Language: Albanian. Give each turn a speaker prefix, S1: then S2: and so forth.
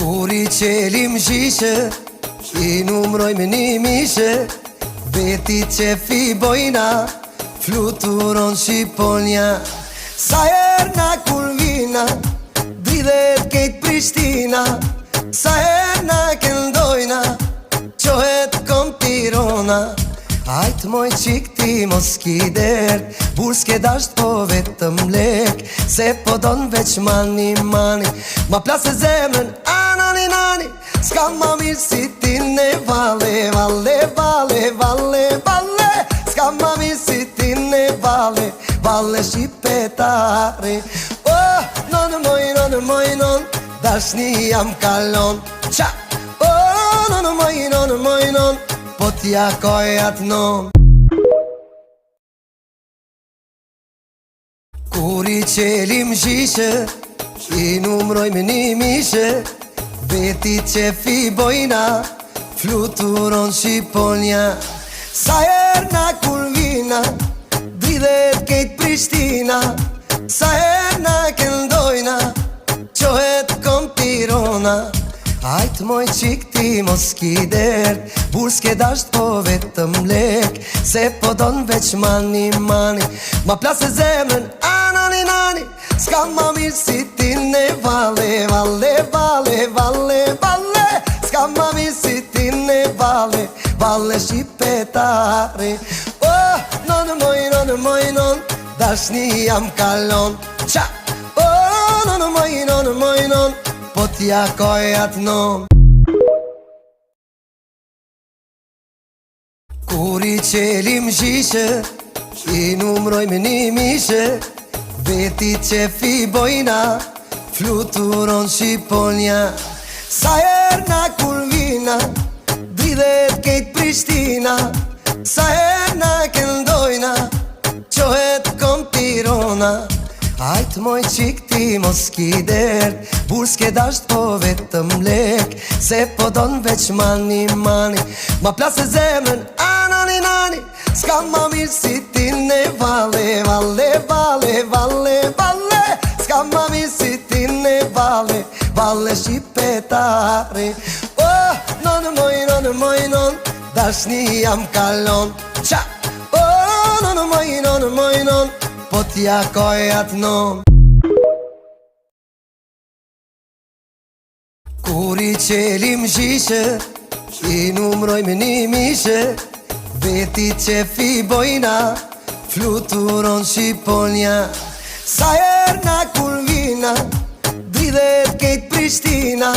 S1: Kur I qelim shishe, I numrojmë një mishe, beti qefi bojna, fluturon Shqiponja. Sa herna kur vina, dridhet kejt Prishtina, sa herna këndojna, qohet kom Tirona. Ajt moj qik ti mos ki dert, bur s'ke dasht po vetëm lek, se po don veç mani mani, ma plasë zemrën anani nani, s'ka ma mirë si ti ne vale, vale, vale, vale, vale, s'ka ma mirë si ti ne vale, vale shqipetare. Oh, non moj non, dashni jam kalon, qa, oh, non moj non, po t'ja kojat non. Kur I qelim shishe, I numrojmë një mishe, beti qefi bojna, fluturon Shqiponja. Sa herna kur vina, dridhet kejt Prishtina, sa herna këndojna, qohet kom Tirona. Ajt moj qik ti mos ki dert, bur s'ke dasht po vetëm lek, se po don veç mani mani, ma plasë zemrën anani nani, s'ka ma mirë si ti ne vale, vale, vale, vale, vale, s'ka ma mirë si ti ne vale, vale shqipetare. Oh, non moj non, dashni jam kalon, qa, oh, non moj non, po t'ja kojat non. Kur I qelim shishe, I numrojmë një mishe, beti qefi bojna, fluturon Shqiponja. Sa herna kur vina, dridhet kejt Prishtina, sa herna këndojna, qohet kom Tirona. Ajt moj qik ti mos ki dert, bur s'ke dasht po vetëm lek, se po don veç mani mani, ma plasë zemrën anani nani, s'ka ma mirë si ti ne vale, vale, vale, vale, vale, s'ka ma mirë si ti ne vale, vale shqipetare. Oh, non moj non, dashni jam kalon, qa, oh, non moj non, po t'ja kojat non. Kur I qelim shishe, I numrojmë një mishe, beti qefi bojna, fluturon Shqiponja. Sa herna kur vina, dridhet kejt Prishtina,